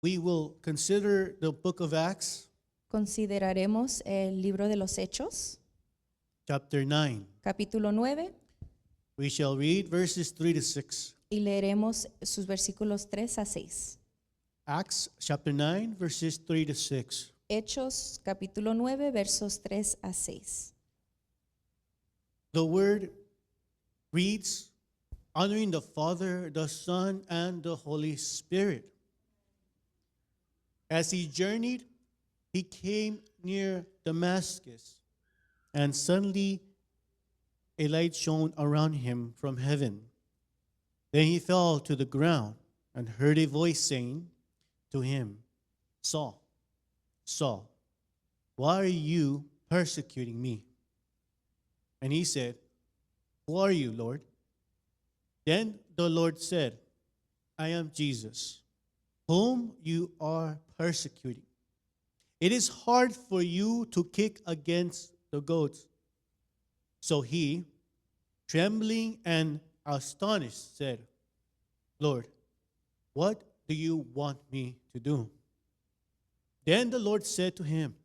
we will consider the book of Acts, Consideraremos el libro de los Hechos, chapter 9. capítulo 9, We shall read verses 3 to 6. y leeremos sus versículos 3 a 6. Acts chapter 9, verses 3 to 6. Hechos, capítulo 9, versos 3 a 6. The word reads, honoring the Father, the Son, and the Holy Spirit. As he journeyed, he came near Damascus, and suddenly a light shone around him from heaven. Then he fell to the ground and heard a voice saying to him, Saul, Saul, why are you persecuting me? And he said, Who are you, Lord? Then the Lord said, I am Jesus, whom you are persecuting. It is hard for you to kick against the goats. So he, trembling and astonished, said, Lord, what do you want me to do? Then the Lord said to him,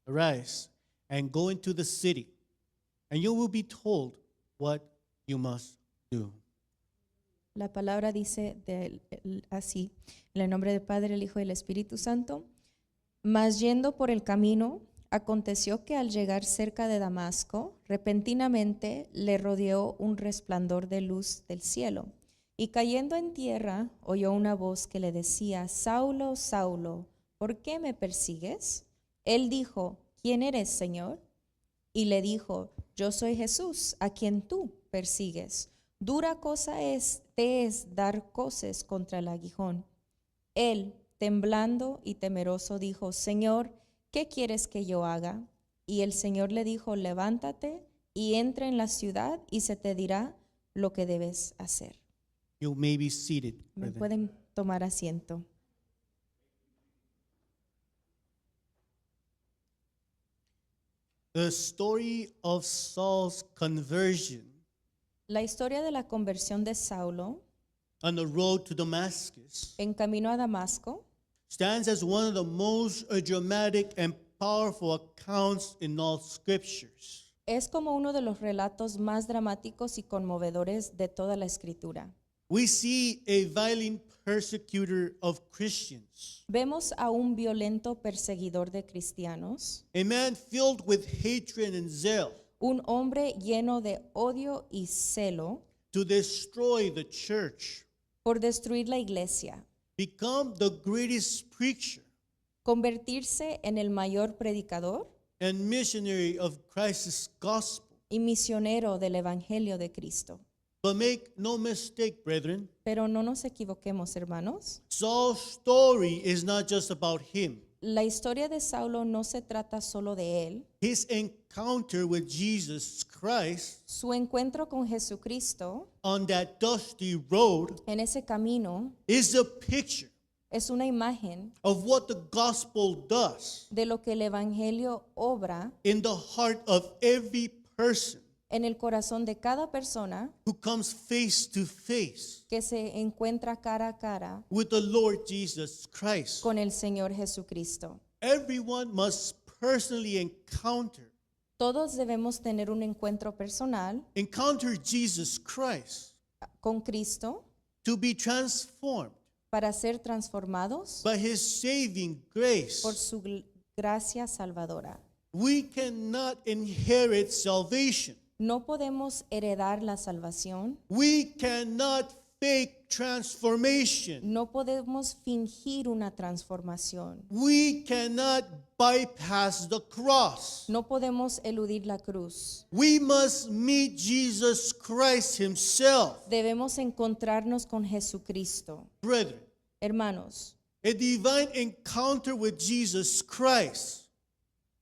Arise and go into the city, and you will be told what you must do. La palabra dice así, en el nombre del Padre, el Hijo y el Espíritu Santo. Mas yendo por el camino, aconteció que al llegar cerca de Damasco, repentinamente le rodeó un resplandor de luz del cielo. Y cayendo en tierra, oyó una voz que le decía, Saulo, Saulo, ¿por qué me persigues? Él dijo, ¿quién eres, Señor? Y le dijo, yo soy Jesús, a quien tú persigues. Dura cosa te es dar coces contra el aguijón. Él, temblando y temeroso, dijo, Señor, ¿qué quieres que yo haga? Y el Señor le dijo, levántate y entra en la ciudad y se te dirá lo que debes hacer. You may be seated, ¿Me brethren. pueden tomar asiento? The story of Saul's conversion La historia de la conversión de Saulo on the road to Damascus en camino a Damasco stands as one of the most dramatic and powerful accounts in all scriptures. es como uno de los relatos más dramáticos y conmovedores de toda la Escritura. We see a violent persecutor of Christians, Vemos a un violento perseguidor de cristianos, a man filled with hatred and zeal un hombre lleno de odio y celo to destroy the church, por destruir la iglesia, become the greatest preacher convertirse en el mayor predicador and missionary of Christ's gospel. y misionero del Evangelio de Cristo. But make no mistake, brethren, Pero no nos equivoquemos, hermanos. Saul's story is not just about him. La historia de Saulo no se trata solo de él. His encounter with Jesus Christ Su encuentro con Jesucristo on that dusty road en ese camino is a picture es una imagen of what the gospel does de lo que el Evangelio obra in the heart of every person en el corazón de cada persona who comes face to face que se encuentra cara a cara with the Lord Jesus Christ. con el Señor Jesucristo. Everyone must personally encounter Todos debemos tener un encuentro personal Jesus Christ con Cristo to be transformed para ser transformados by his saving grace. por su gracia salvadora. We cannot inherit salvation. No podemos heredar la salvación, We cannot fake transformation. no podemos fingir una transformación, We cannot bypass the cross. no podemos eludir la cruz. We must meet Jesus Christ himself. Debemos encontrarnos con Jesucristo. Brethren, Hermanos, a divine encounter with Jesus Christ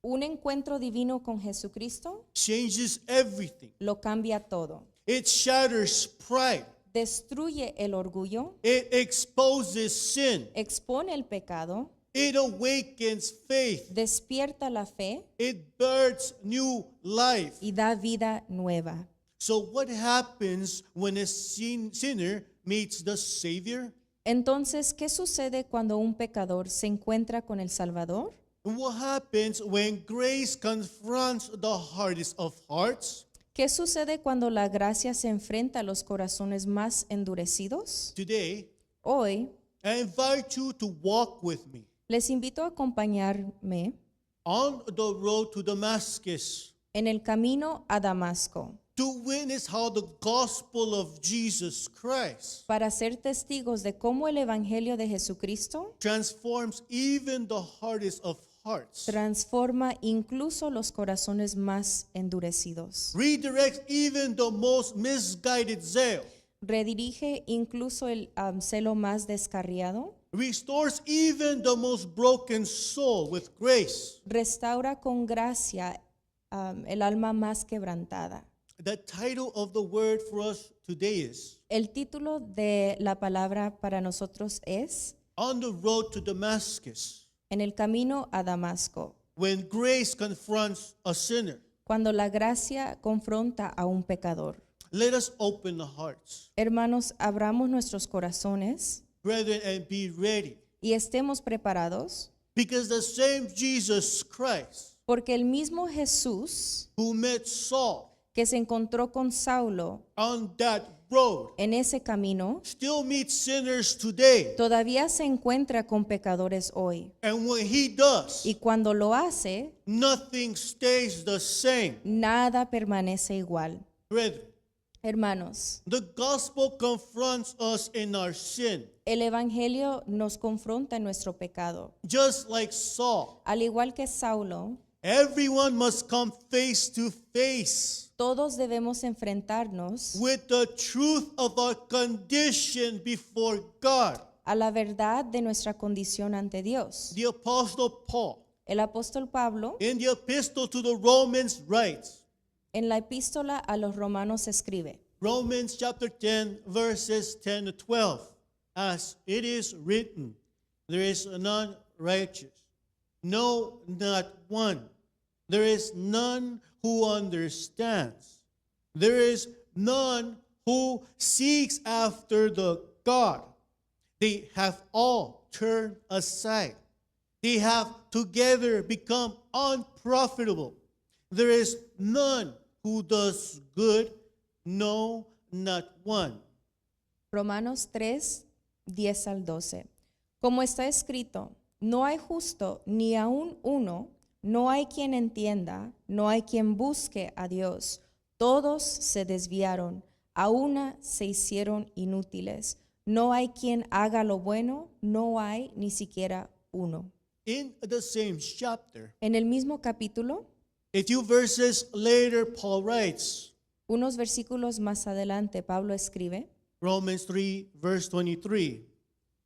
un encuentro divino con Jesucristo changes everything. lo cambia todo. It shatters pride. Destruye el orgullo, It exposes sin. expone el pecado, It awakens faith. despierta la fe It births new life. y da vida nueva. So what happens when a sinner meets the Savior? Entonces, ¿qué sucede cuando un pecador se encuentra con el Salvador? And what happens when grace confronts the hardest of hearts? ¿Qué sucede cuando la gracia se enfrenta a los corazones más endurecidos? Today, Hoy I invite you to walk with me les invito a acompañarme on the road to Damascus en el camino a Damasco to witness how the gospel of Jesus Christ para ser testigos de cómo el Evangelio de Jesucristo transforms even the hardest of hearts, transforma incluso los corazones más endurecidos. redirects even the most misguided zeal, Redirige incluso el celo más descarriado. restores even the most broken soul with grace. Restaura con gracia el alma más quebrantada. The title of the word for us today is El título de la palabra para nosotros es On the Road to Damascus, En el camino a Damasco, when grace confronts a sinner. cuando la gracia confronta a un pecador. Let us open the hearts, Hermanos, abramos nuestros corazones brethren, and be ready, y estemos preparados, because the same Jesus Christ porque el mismo Jesús who met Saul que se encontró con Saulo on that road en ese camino, still meets sinners today. todavía se encuentra con pecadores hoy. And when he does, Y cuando lo hace, nothing stays the same. nada permanece igual. Brethren, Hermanos, the gospel confronts us in our sin, el Evangelio nos confronta en nuestro pecado. just like Saul. Al igual que Saulo, Everyone must come face to face todos debemos enfrentarnos with the truth of our condition before God. a la verdad de nuestra condición ante Dios. The Apostle Paul, El apóstol Pablo, in the epistle to the Romans, writes, en la epístola a los romanos escribe, Romans chapter 10, verses 10 to 12, as it is written, there is none righteous, no, not one. There is none who understands. There is none who seeks after the God. They have all turned aside. They have together become unprofitable. There is none who does good, no, not one. Romanos 3, 10 al 12. Como está escrito, no hay justo ni aun uno, no hay quien entienda, no hay quien busque a Dios. Todos se desviaron, a una se hicieron inútiles. No hay quien haga lo bueno, no hay ni siquiera uno. In the same chapter, En el mismo capítulo, a few verses later, Paul writes, unos versículos más adelante, Pablo escribe, Romans 3, verse 23,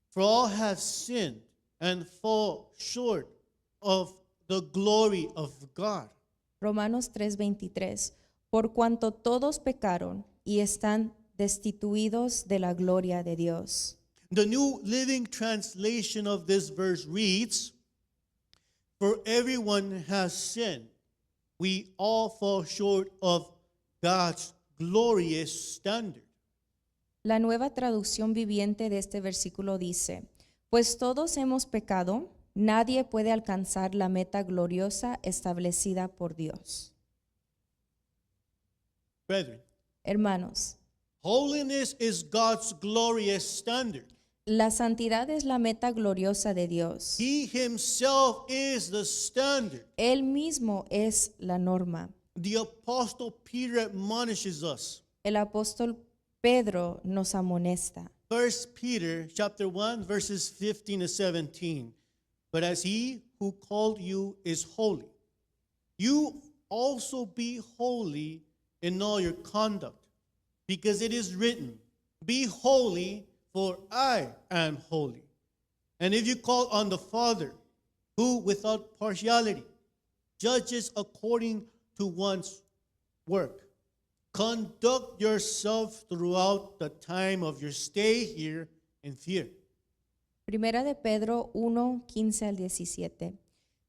for all have sinned and fall short of the glory of God. Romanos 3:23, por cuanto todos pecaron y están destituidos de la gloria de Dios. The New Living Translation of this verse reads, for everyone has sinned. We all fall short of God's glorious standard. La nueva traducción viviente de este versículo dice, pues todos hemos pecado, nadie puede alcanzar la meta gloriosa establecida por Dios. Brethren, Hermanos, holiness is God's glorious standard. la santidad es la meta gloriosa de Dios. He himself is the standard. Él mismo es la norma. The Apostle Peter admonishes us. El apóstol Pedro nos amonesta. 1 Peter chapter 1, verses 15 to 17. But as he who called you is holy, you also be holy in all your conduct, because it is written, be holy, for I am holy. And if you call on the Father, who without partiality judges according to one's work, conduct yourself throughout the time of your stay here in fear. Primera de Pedro 1, 15 al 17.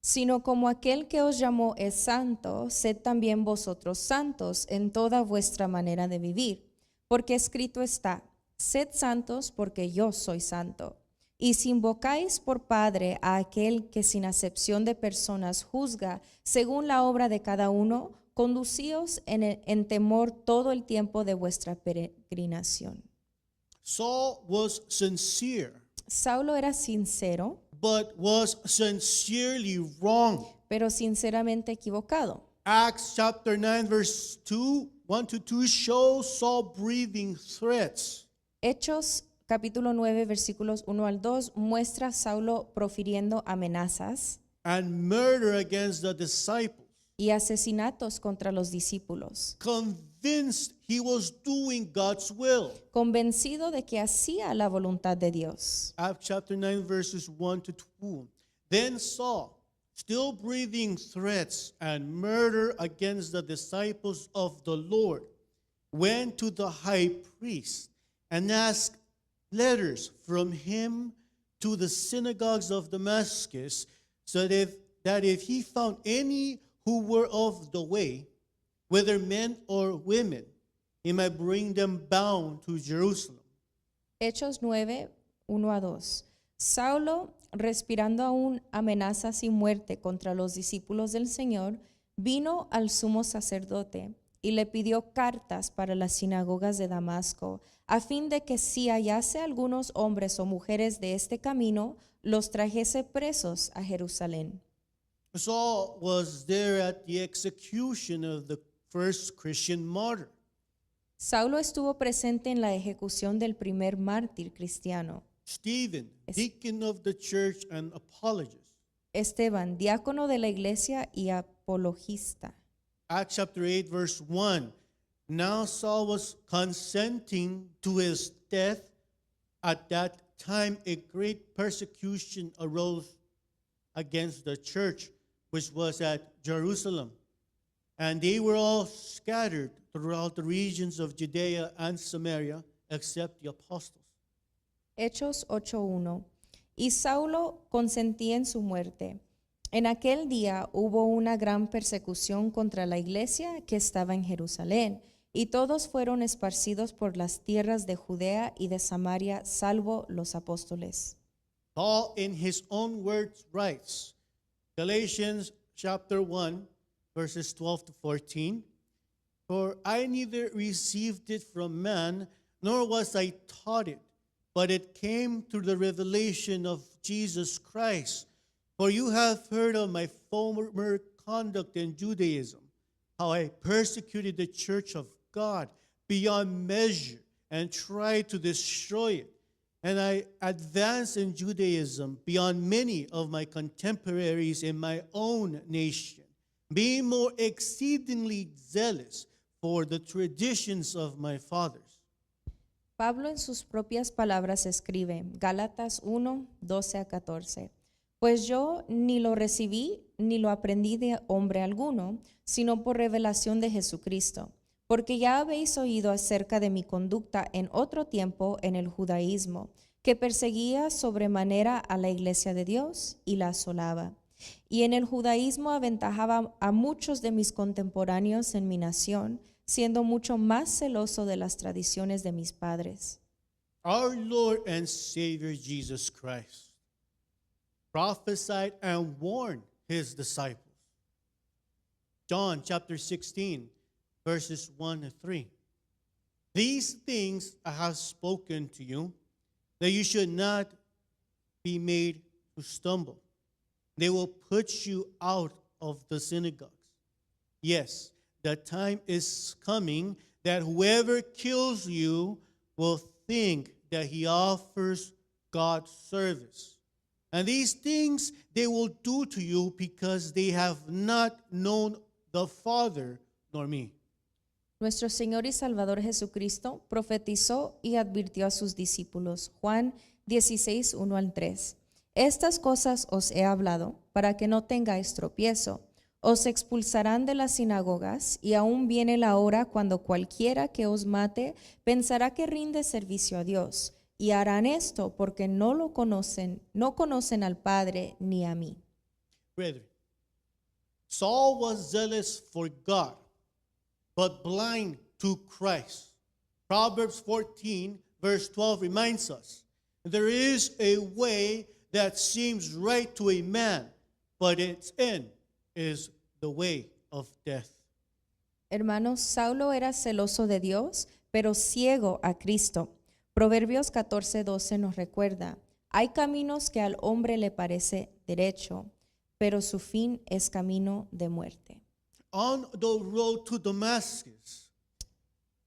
Sino como aquel que os llamó es santo, sed también vosotros santos en toda vuestra manera de vivir. Porque escrito está, Sed santos porque yo soy santo. Y si invocáis por Padre a aquel que sin acepción de personas juzga según la obra de cada uno, conducíos en temor todo el tiempo de vuestra peregrinación. Saul was sincere, Saulo era sincero, but was sincerely wrong. pero sinceramente equivocado. Acts chapter 9, verse 2, 1 to 2 shows Saul breathing threats. Hechos capítulo 9 versículos 1 al 2 muestra a Saulo profiriendo amenazas And murder against the disciples, y asesinatos contra los discípulos, convinced he was doing God's will. convencido de que hacía la voluntad de Dios. Acts chapter 9, verses 1 to 2. Then Saul, still breathing threats and murder against the disciples of the Lord, went to the high priest and asked letters from him to the synagogues of Damascus, so that if he found any who were of the way, whether men or women, he might bring them bound to Jerusalem. Hechos 9, 1 a 2. Saulo, respirando aún amenazas y muerte contra los discípulos del Señor, vino al sumo sacerdote y le pidió cartas para las sinagogas de Damasco, a fin de que si hallase algunos hombres o mujeres de este camino, los trajese presos a Jerusalén. Saul was there at the execution of the first Christian martyr. Saulo estuvo presente en la ejecución del primer mártir cristiano, Stephen, deacon of the church and apologist. Esteban, diácono de la iglesia y apologista. Acts chapter 8, verse 1. Now Saul was consenting to his death. At that time, a great persecution arose against the church, which was at Jerusalem. And they were all scattered throughout the regions of Judea and Samaria, except the apostles. Hechos 8:1. Y Saulo consentía en su muerte. En aquel día hubo una gran persecución contra la iglesia que estaba en Jerusalén, y todos fueron esparcidos por las tierras de Judea y de Samaria, salvo los apóstoles. Paul, in his own words, writes, Galatians chapter 1, verses 12 to 14, For I neither received it from man, nor was I taught it, but it came through the revelation of Jesus Christ. For you have heard of my former conduct in Judaism, how I persecuted the church of God beyond measure and tried to destroy it. And I advanced in Judaism beyond many of my contemporaries in my own nation, being more exceedingly zealous for the traditions of my fathers. Pablo en sus propias palabras escribe, Gálatas 1, 12 a 14. Pues yo ni lo recibí ni lo aprendí de hombre alguno, sino por revelación de Jesucristo. Porque ya habéis oído acerca de mi conducta en otro tiempo en el judaísmo, que perseguía sobremanera a la iglesia de Dios y la asolaba. Y en el judaísmo aventajaba a muchos de mis contemporáneos en mi nación, siendo mucho más celoso de las tradiciones de mis padres. Our Lord and Savior Jesus Christ prophesied and warned his disciples. John chapter 16, verses 1 to 3. These things I have spoken to you, that you should not be made to stumble. They will put you out of the synagogues. Yes, the time is coming that whoever kills you will think that he offers God service. And these things they will do to you because they have not known the Father nor me. Nuestro Señor y Salvador Jesucristo profetizó y advirtió a sus discípulos. Juan 16, 1 al 3. Estas cosas os he hablado para que no tengáis tropiezo. Os expulsarán de las sinagogas y aún viene la hora cuando cualquiera que os mate pensará que rinde servicio a Dios. Y harán esto porque no conocen al Padre ni a mí. Brethren, Saul was zealous for God, but blind to Christ. Proverbs 14, verse 12 reminds us, there is a way that seems right to a man, but its end is the way of death. Hermanos, Saulo era celoso de Dios, pero ciego a Cristo. Proverbios 14:12 nos recuerda, hay caminos que al hombre le parece derecho, pero su fin es camino de muerte. On the road to Damascus,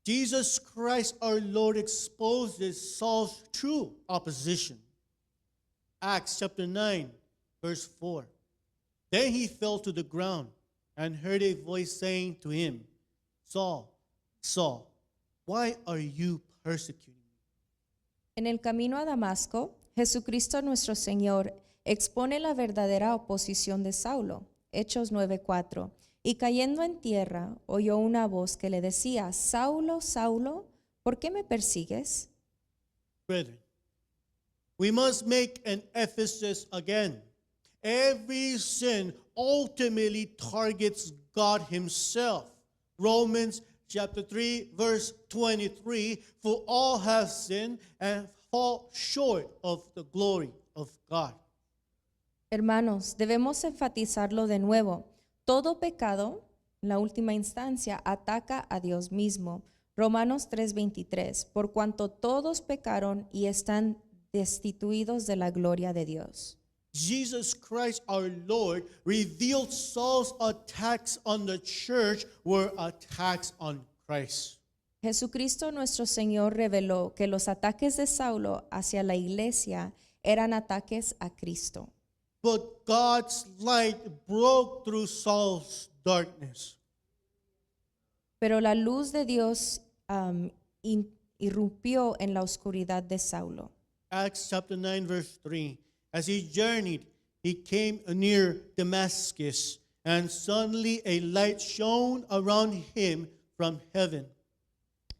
Jesus Christ our Lord exposes Saul's true opposition. Acts chapter 9, verse 4. Then he fell to the ground and heard a voice saying to him, Saul, Saul, why are you persecuting me? En el camino a Damasco, Jesucristo nuestro Señor expone la verdadera oposición de Saulo. Hechos 9:4. Y cayendo en tierra, oyó una voz que le decía, Saulo, Saulo, ¿por qué me persigues? Brethren, we must make an emphasis again. Every sin ultimately targets God himself. Romans chapter 3, verse 23, for all have sinned and fall short of the glory of God. Hermanos, debemos enfatizarlo de nuevo. Todo pecado, en la última instancia, ataca a Dios mismo. Romanos 3:23, por cuanto todos pecaron y están destituidos de la gloria de Dios. Jesus Christ our Lord revealed Saul's attacks on the church were attacks on Christ. Jesucristo nuestro Señor reveló que los ataques de Saulo hacia la iglesia eran ataques a Cristo. But God's light broke through Saul's darkness. Pero la luz de Dios irrumpió en la oscuridad de Saulo. Acts chapter 9, verse 3. As he journeyed, he came near Damascus, and suddenly a light shone around him from heaven.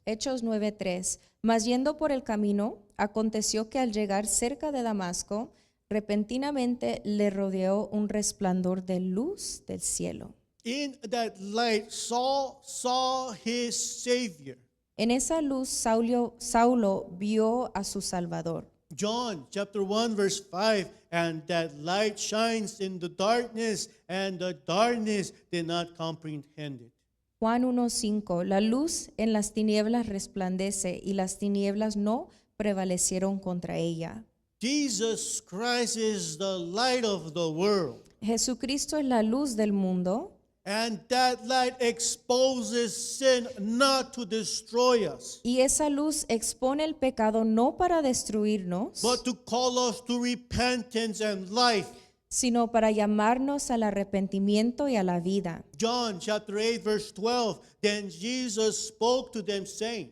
Hechos 9:3. Mas yendo por el camino, aconteció que al llegar cerca de Damasco, repentinamente le rodeó un resplandor de luz del cielo. In that light, Saul saw his Savior. En esa luz, Saulo vio a su Salvador. John chapter 1, verse 5. And that light shines in the darkness, and the darkness did not comprehend it. Juan 1:5. La luz en las tinieblas resplandece y las tinieblas no prevalecieron contra ella. Jesus Christ is the light of the world. Jesucristo es la luz del mundo. And that light exposes sin not to destroy us, Y esa luz expone el pecado no para destruirnos, but to call us to repentance and life. sino para llamarnos al arrepentimiento y a la vida. John chapter 8, verse 12. Then Jesus spoke to them, saying,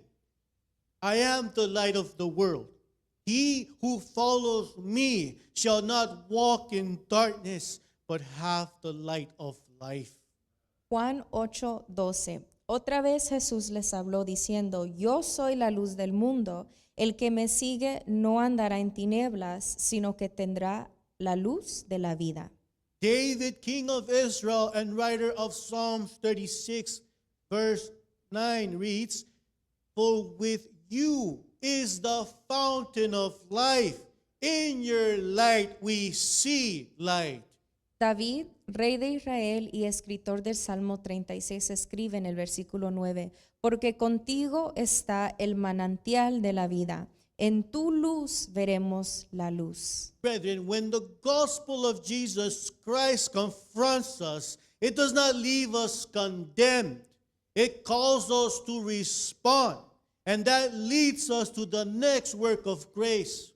I am the light of the world. He who follows me shall not walk in darkness, but have the light of life. Juan 8:12. Otra vez Jesús les habló diciendo, yo soy la luz del mundo. El que me sigue no andará en tinieblas, sino que tendrá la luz de la vida. David, king of Israel and writer of Psalms 36, verse 9 reads, For with you is the fountain of life. In your light we see light. David, rey de Israel y escritor del Salmo 36, escribe en el versículo 9, porque contigo está el manantial de la vida. En tu luz veremos la luz. Brethren, when the gospel of Jesus Christ confronts us, it does not leave us condemned. It calls us to respond. And that leads us to the next work of grace.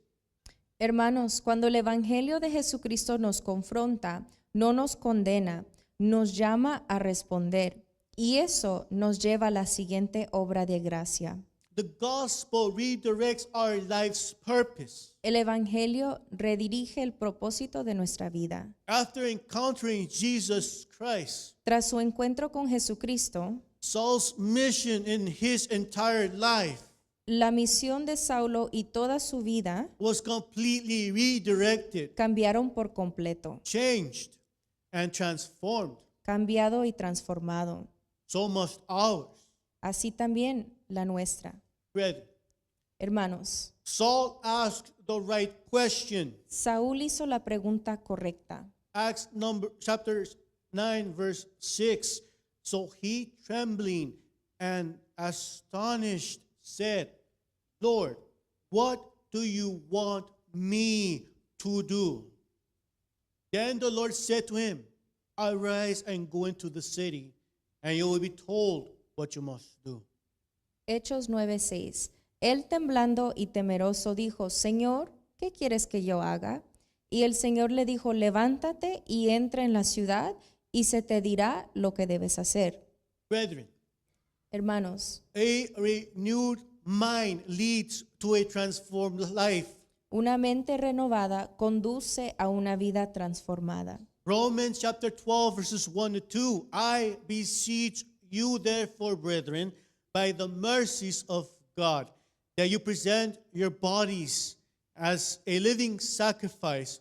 Hermanos, cuando el Evangelio de Jesucristo nos confronta, no nos condena, nos llama a responder. Y eso nos lleva a la siguiente obra de gracia. The gospel redirects our life's purpose. El Evangelio redirige el propósito de nuestra vida. After encountering Jesus Christ, Tras su encuentro con Jesucristo, Saul's mission in his entire life la misión de Saulo y toda su vida was completely redirected, cambiaron por completo, changed, and transformed. cambiado y transformado. So must ours. Así también la nuestra. Brethren, Hermanos, Saul asked the right question. Saúl hizo la pregunta correcta. Chapter 9, verse 6. So he, trembling and astonished, said, Lord, what do you want me to do? Then the Lord said to him, Arise and go into the city, and you will be told what you must do. Hechos 9:6. Él temblando y temeroso dijo, Señor, ¿qué quieres que yo haga? Y el Señor le dijo, levántate y entra en la ciudad y se te dirá lo que debes hacer. Brethren, Hermanos, a renewed mind leads to a transformed life. una mente renovada conduce a una vida transformada. Romans chapter 12, verses 1 to 2. I beseech you, therefore, brethren, by the mercies of God, that you present your bodies as a living sacrifice,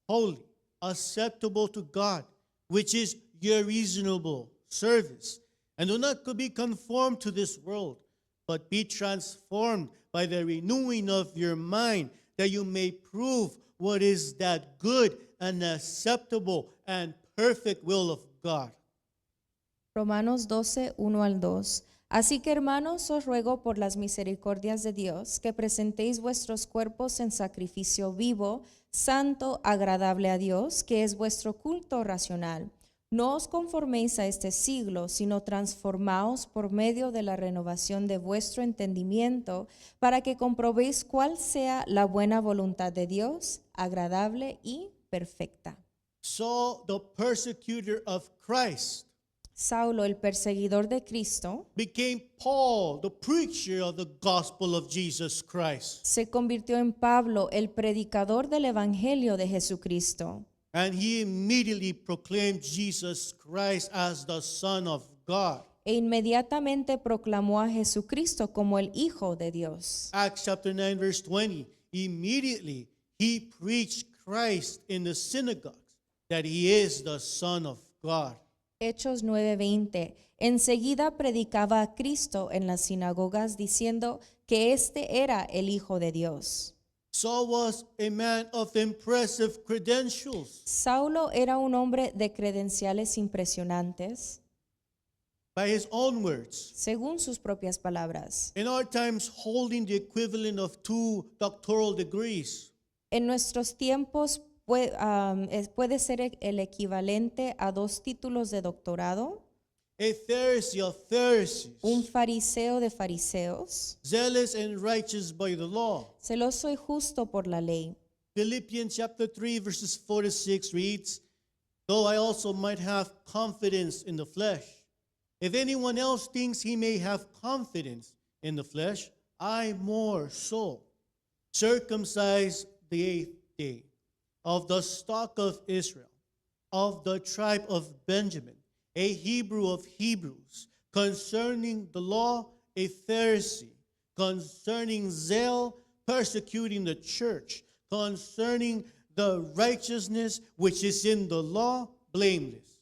holy, acceptable to God, which is your reasonable service. And do not be conformed to this world, but be transformed by the renewing of your mind, that you may prove what is that good and acceptable and perfect will of God. Romanos 12:1-2. Así que hermanos, os ruego por las misericordias de Dios que presentéis vuestros cuerpos en sacrificio vivo, santo, agradable a Dios, que es vuestro culto racional. No os conforméis a este siglo, sino transformaos por medio de la renovación de vuestro entendimiento, para que comprobéis cuál sea la buena voluntad de Dios, agradable y perfecta. Saul, the persecutor of Christ, Saulo, el perseguidor de Cristo, became Paul, the preacher of the gospel of Jesus Christ. se convirtió en Pablo, el predicador del Evangelio de Jesucristo. And he immediately proclaimed Jesus Christ as the Son of God. E inmediatamente proclamó a Jesucristo como el Hijo de Dios. Acts chapter 9, verse 20. Immediately he preached Christ in the synagogues, that he is the Son of God. Hechos 9:20. Enseguida predicaba a Cristo en las sinagogas diciendo que este era el Hijo de Dios. Saul was a man of impressive credentials. Saulo era un hombre de credenciales impresionantes, By his own words, según sus propias palabras. in our times holding the equivalent of 2 doctoral degrees. En nuestros tiempos puede ser el equivalente a 2 títulos de doctorado, A Pharisee of Pharisees, un fariseo de fariseos, zealous and righteous by the law. celoso y justo por la ley. Philippians chapter 3, verses 4 to 6 reads, Though I also might have confidence in the flesh, if anyone else thinks he may have confidence in the flesh, I more so. Circumcised the 8th day, of the stock of Israel, of the tribe of Benjamin, a Hebrew of Hebrews, concerning the law, a Pharisee, concerning zeal, persecuting the church, concerning the righteousness which is in the law, blameless.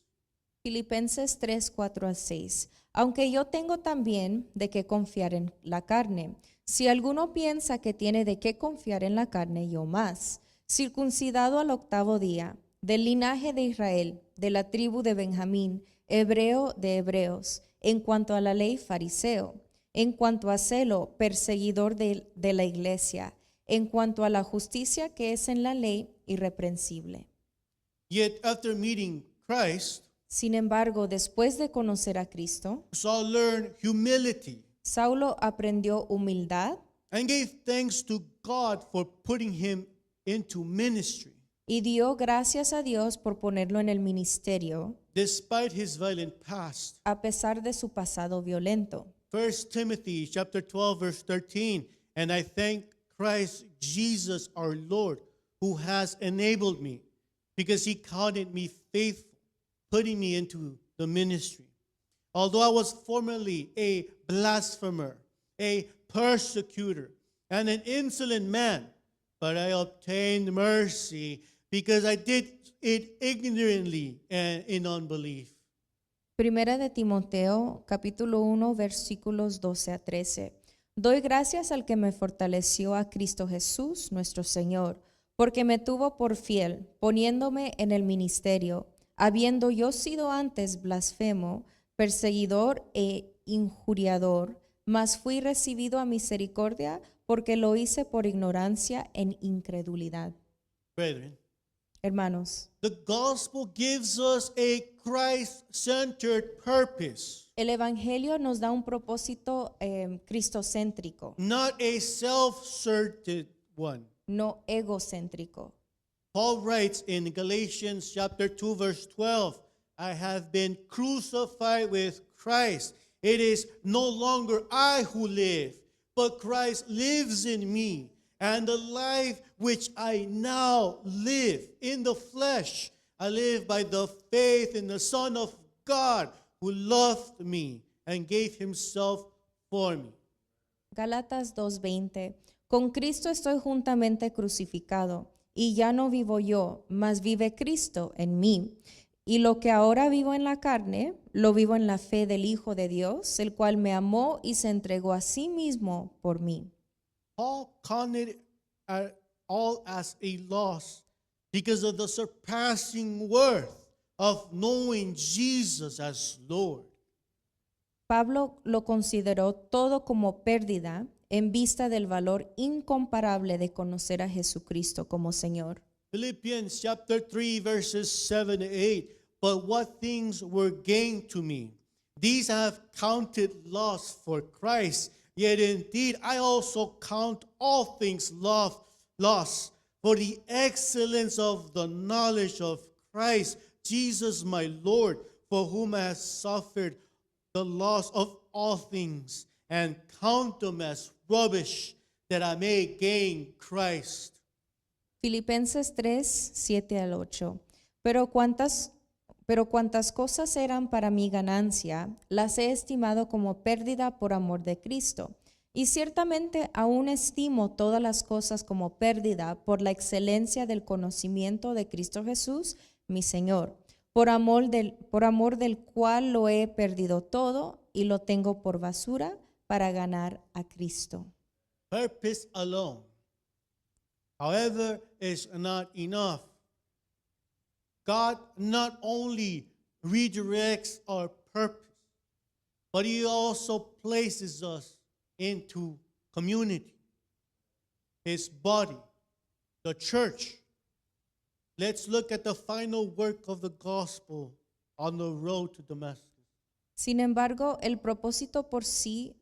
Filipenses 3:4-6. Aunque yo tengo también de qué confiar en la carne. Si alguno piensa que tiene de qué confiar en la carne, yo más. Circuncidado al 8º día, del linaje de Israel, de la tribu de Benjamín, hebreo de hebreos, en cuanto a la ley, fariseo, en cuanto a celo, perseguidor de la iglesia, en cuanto a la justicia que es en la ley, irreprensible. Yet after meeting Christ, Sin embargo, después de conocer a Cristo, Saul learned humility Saulo aprendió humildad and gave thanks to God for putting him into ministry, y dio gracias a Dios por ponerlo en el ministerio, despite his violent past. a pesar de su pasado violento. 1 Timothy chapter 12, verse 13, And I thank Christ Jesus our Lord, who has enabled me, because he counted me faithful, putting me into the ministry. Although I was formerly a blasphemer, a persecutor, and an insolent man, but I obtained mercy because I did it ignorantly and in unbelief. Primera de Timoteo, capítulo 1, versículos 12-13. Doy gracias al que me fortaleció, a Cristo Jesús, nuestro Señor, porque me tuvo por fiel, poniéndome en el ministerio, habiendo yo sido antes blasfemo, perseguidor e injuriador, mas fui recibido a misericordia, porque lo hice por ignorancia en incredulidad. Brethren, Hermanos, the gospel gives us a Christ-centered purpose, el Evangelio nos da un propósito cristocéntrico, not a self-centered one. no egocéntrico. Paul writes in Galatians chapter 2 verse 12, I have been crucified with Christ. It is no longer I who live, but Christ lives in me. And the life which I now live in the flesh, I live by the faith in the Son of God who loved me and gave himself for me. Gálatas 2:20. Con Cristo estoy juntamente crucificado, y ya no vivo yo, mas vive Cristo en mí. Y lo que ahora vivo en la carne, lo vivo en la fe del Hijo de Dios, el cual me amó y se entregó a sí mismo por mí. Paul counted it all as a loss because of the surpassing worth of knowing Jesus as Lord. Pablo lo consideró todo como pérdida en vista del valor incomparable de conocer a Jesucristo como Señor. Philippians chapter 3 verses 7 to 8. But what things were gained to me, these I have counted loss for Christ. Yet indeed I also count all things loss for the excellence of the knowledge of Christ Jesus my Lord, for whom I have suffered the loss of all things, and count them as rubbish, that I may gain Christ. Filipenses 3, 7 al 8. Pero cuantas cosas eran para mi ganancia, las he estimado como pérdida por amor de Cristo. Y ciertamente aún estimo todas las cosas como pérdida por la excelencia del conocimiento de Cristo Jesús, mi Señor, por amor del cual lo he perdido todo y lo tengo por basura para ganar a Cristo. Purpose alone, however, is not enough. God not only redirects our purpose, but He also places us into community, His body, the church. Let's look at the final work of the gospel on the road to Damascus. Sin embargo, el propósito por sí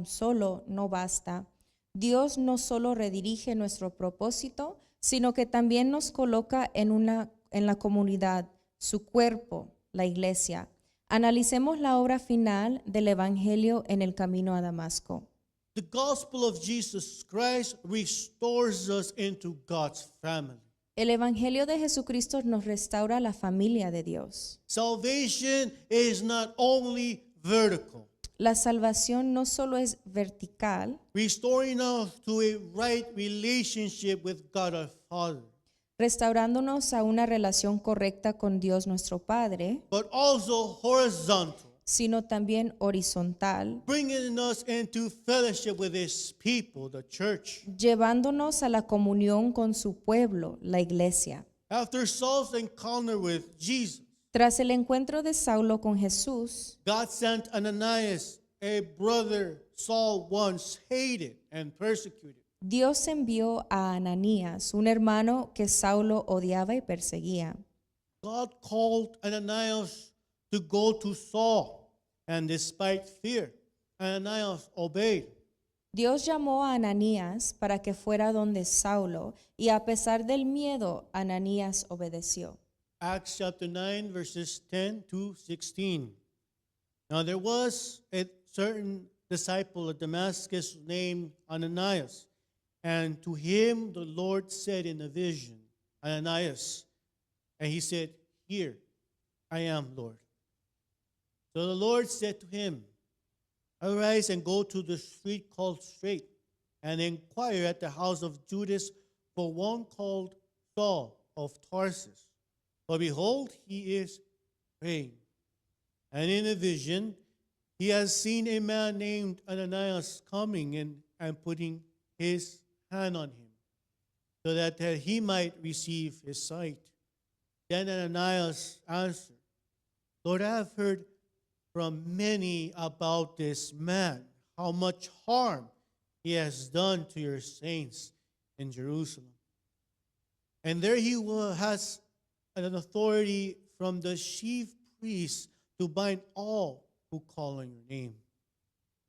solo no basta. Dios no solo redirige nuestro propósito, sino que también nos coloca en la comunidad, su cuerpo, la iglesia. Analicemos la obra final del Evangelio en el camino a Damasco. The gospel of Jesus Christ restores us into God's family. El Evangelio de Jesucristo nos restaura la familia de Dios. Salvation is not only vertical, La salvación no solo es vertical, restoring us to a right relationship with God our Father, restaurándonos a una relación correcta con Dios nuestro Padre, but also horizontal, sino también horizontal, bringing us into fellowship with His people, the church. llevándonos a la comunión con su pueblo, la iglesia. After Saul's encounter with Jesus, Tras el encuentro de Saulo con Jesús, God sent Ananias, a brother Saul once hated and persecuted. Dios envió a Ananías, un hermano que Saulo odiaba y perseguía. God called Ananias to go to Saul, and despite fear, Ananias obeyed. Dios llamó a Ananías para que fuera donde Saulo, y a pesar del miedo, Ananías obedeció. Acts chapter 9, verses 10 to 16. Now there was a certain disciple of Damascus named Ananias, and to him the Lord said in a vision, Ananias. And he said, Here I am, Lord. So the Lord said to him, Arise and go to the street called Straight, and inquire at the house of Judas for one called Saul of Tarsus. For behold, he is praying. And in a vision, he has seen a man named Ananias coming and putting his hand on him, so that he might receive his sight. Then Ananias answered, Lord, I have heard from many about this man, how much harm he has done to your saints in Jerusalem. And there he has an authority from the chief priests to bind all who call on your name.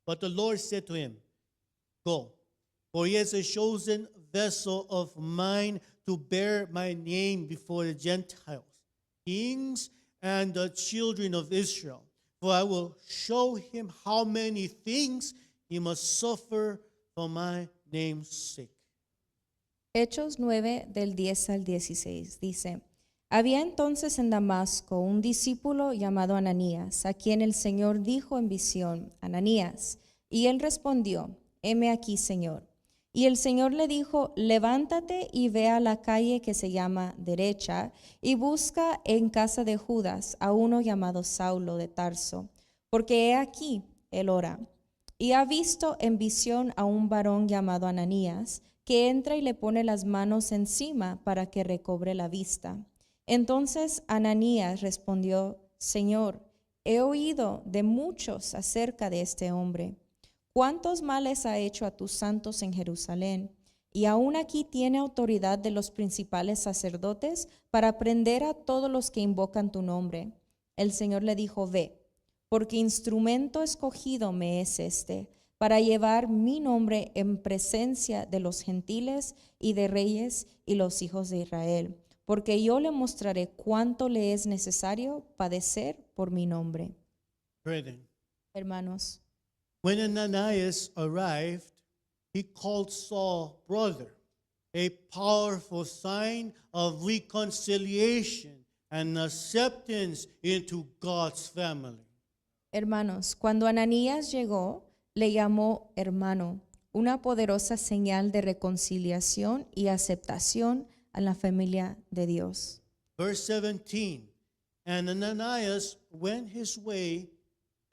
But the Lord said to him, Go, for he is a chosen vessel of mine to bear my name before the Gentiles, kings, and the children of Israel. For I will show him how many things he must suffer for my name's sake. Hechos 9 del 10 al 16 dice, había entonces en Damasco un discípulo llamado Ananías, a quien el Señor dijo en visión, Ananías, y él respondió, heme aquí, Señor. Y el Señor le dijo, levántate y ve a la calle que se llama Derecha, y busca en casa de Judas a uno llamado Saulo de Tarso, porque he aquí, él ora. Y ha visto en visión a un varón llamado Ananías, que entra y le pone las manos encima para que recobre la vista. Entonces Ananías respondió, Señor, he oído de muchos acerca de este hombre. ¿Cuántos males ha hecho a tus santos en Jerusalén? Y aún aquí tiene autoridad de los principales sacerdotes para prender a todos los que invocan tu nombre. El Señor le dijo, ve, porque instrumento escogido me es este, para llevar mi nombre en presencia de los gentiles y de reyes y los hijos de Israel, porque yo le mostraré cuánto le es necesario padecer por mi nombre. Brethren, Hermanos, when Ananias arrived, he called Saul brother, a powerful sign of reconciliation and acceptance into God's family. hermanos, cuando Ananías llegó, le llamó hermano, una poderosa señal de reconciliación y aceptación a la familia de Dios. Verse 17, and Ananias went his way,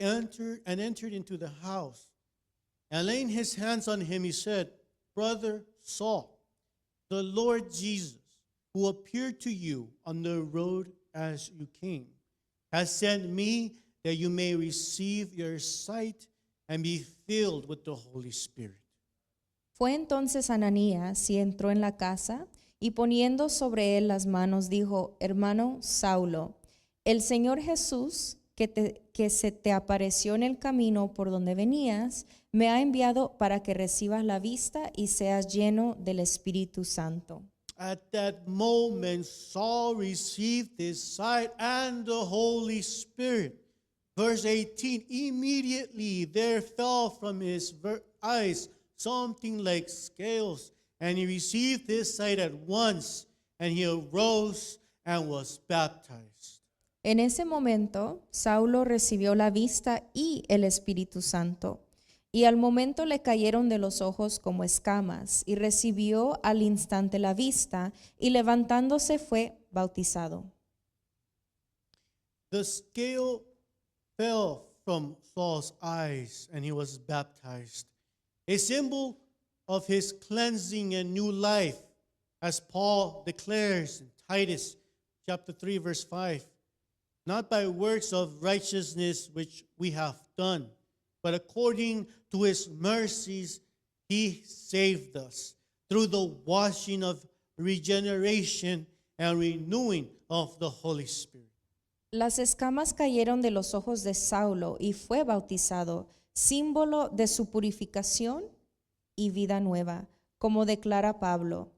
entered into the house, and laying his hands on him, he said, Brother Saul, the Lord Jesus, who appeared to you on the road as you came, has sent me that you may receive your sight and be filled with the Holy Spirit. Fue entonces Ananías y entró en la casa, y poniendo sobre él las manos, dijo, hermano Saulo, el Señor Jesús, que se te apareció en el camino por donde venías, me ha enviado para que recibas la vista y seas lleno del Espíritu Santo. At that moment, Saul received his sight and the Holy Spirit. Verse 18, immediately there fell from his eyes something like scales, and he received his sight at once, and he arose and was baptized. En ese momento, Saulo recibió la vista y el Espíritu Santo, y al momento le cayeron de los ojos como escamas, y recibió al instante la vista, y levantándose fue bautizado. The scale fell from Saul's eyes, and he was baptized, a symbol of his cleansing and new life, as Paul declares in Titus chapter 3, verse 5, not by works of righteousness which we have done, but according to his mercies he saved us through the washing of regeneration and renewing of the Holy Spirit. Las escamas cayeron de los ojos de Saulo y fue bautizado, símbolo de su purificación y vida nueva, como declara Pablo,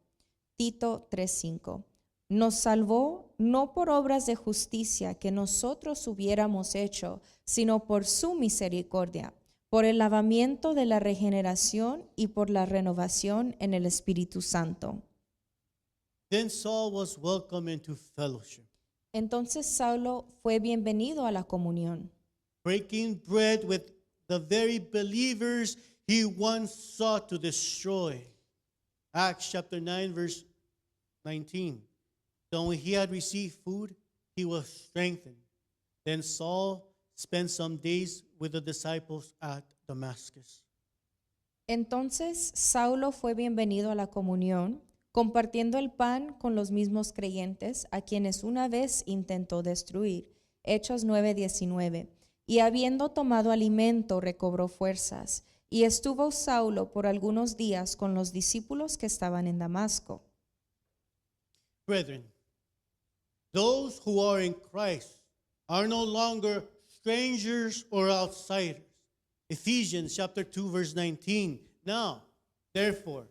Tito 3:5. Nos salvó no por obras de justicia que nosotros hubiéramos hecho, sino por su misericordia, por el lavamiento de la regeneración y por la renovación en el Espíritu Santo. Then Saul was welcomed into fellowship, Entonces Saulo fue bienvenido a la comunión, breaking bread with the very believers he once sought to destroy. Acts chapter 9, verse 19. So when he had received food, he was strengthened. Then Saul spent some days with the disciples at Damascus. Entonces Saulo fue bienvenido a la comunión, compartiendo el pan con los mismos creyentes a quienes una vez intentó destruir. Hechos 9:19. Y habiendo tomado alimento, recobró fuerzas. Y estuvo Saulo por algunos días con los discípulos que estaban en Damasco. Brethren, those who are in Christ are no longer strangers or outsiders. Ephesians chapter 2 verse 19. Now, therefore,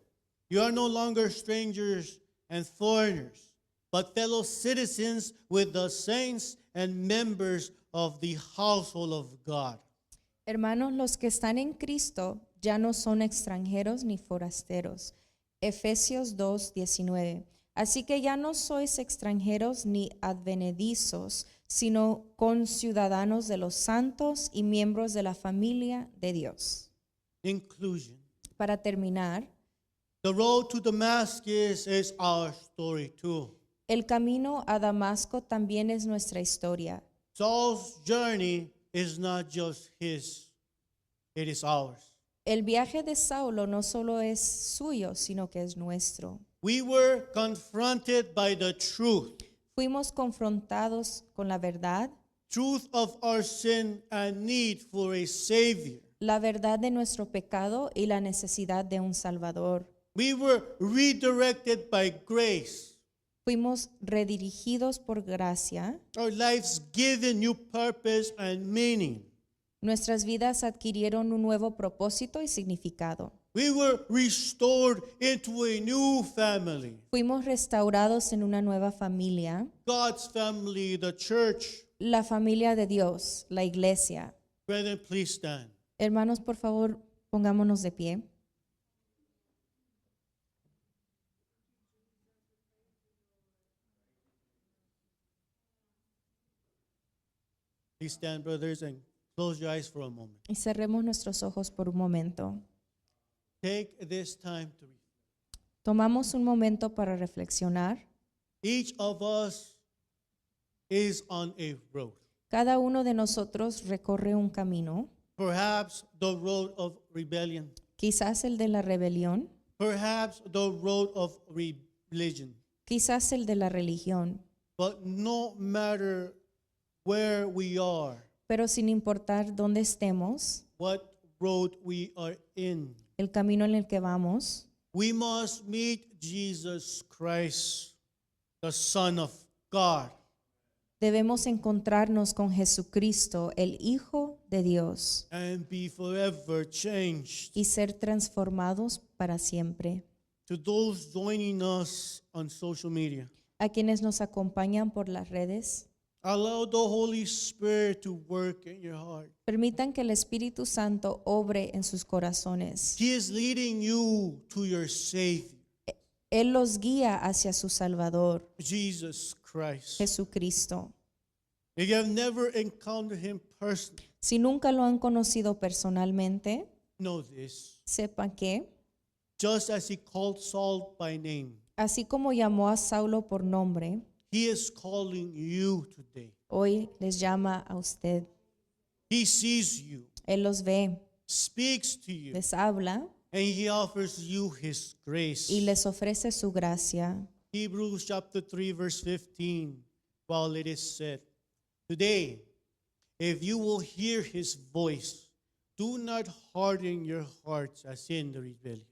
you are no longer strangers and foreigners, but fellow citizens with the saints and members of the household of God. Hermanos, los que están en Cristo ya no son extranjeros ni forasteros. Efesios 2:19. Así que ya no sois extranjeros ni advenedizos, sino conciudadanos de los santos y miembros de la familia de Dios. Inclusion. Para terminar, The road to Damascus is our story too. el camino a Damasco también es nuestra historia. Saul's journey is not just his, it is ours. El viaje de Saulo no solo es suyo, sino que es nuestro. We were confronted by the truth Fuimos confrontados con la verdad, of our sin and need for a Savior. la verdad de nuestro pecado y la necesidad de un Salvador. We were redirected by grace, Fuimos redirigidos por gracia, our lives given new purpose and meaning. nuestras vidas adquirieron un nuevo propósito y significado. We were restored into a new family, Fuimos restaurados en una nueva familia, God's family, the church. la familia de Dios, la iglesia. Brethren, please stand. Hermanos, por favor, pongámonos de pie. Please stand, brothers, and close your eyes for a moment. Y cerremos nuestros ojos por un momento. Take this time to reflect. Tomamos un momento para reflexionar. Each of us is on a road. Cada uno de nosotros recorre un camino, Perhaps the road of rebellion. quizás el de la rebelión, Perhaps the road of religion. quizás el de la religión, But no matter where we are, pero sin importar dónde estemos, what road we are in, el camino en el que vamos, we must meet Jesus Christ, the Son of God. debemos encontrarnos con Jesucristo, el Hijo de Dios, And be forever changed. y ser transformados para siempre. To those joining us on social media, A quienes nos acompañan por las redes, allow the Holy Spirit to work in your heart. permitan que el Espíritu Santo obre en sus corazones. He is leading you to your Savior, Él los guía hacia su Salvador, Jesus Christ. Jesucristo. If you have never encountered Him personally, Si nunca lo han conocido personalmente, know this. sepan que, Just as He called Saul by name, así como llamó a Saulo por nombre, He is calling you today. hoy les llama a usted. He sees you, Él los ve, speaks to you, les habla and He offers you His grace. y les ofrece su gracia. Hebrews chapter 3 verse 15, while it is said, today, if you will hear His voice, do not harden your hearts as in the rebellion.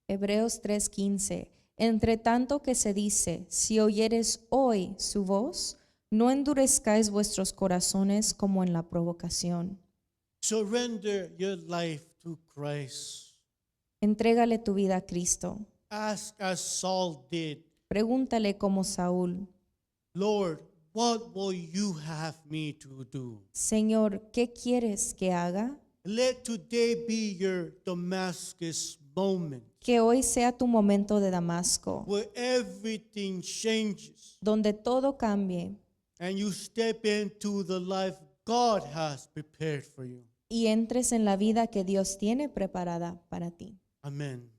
Hebreos 3:15. Entre tanto que se dice, si oyeres hoy su voz, no endurezcáis vuestros corazones como en la provocación. Surrender your life to Christ. Entrégale tu vida a Cristo. Ask as Saul did, Pregúntale como Saúl, Lord, what will you have me to do? Señor, ¿qué quieres que haga? Let today be your Damascus moment, Que hoy sea tu momento de Damasco, where everything changes donde todo cambie and you step into the life God has prepared for you. y entres en la vida que Dios tiene preparada para ti. Amen.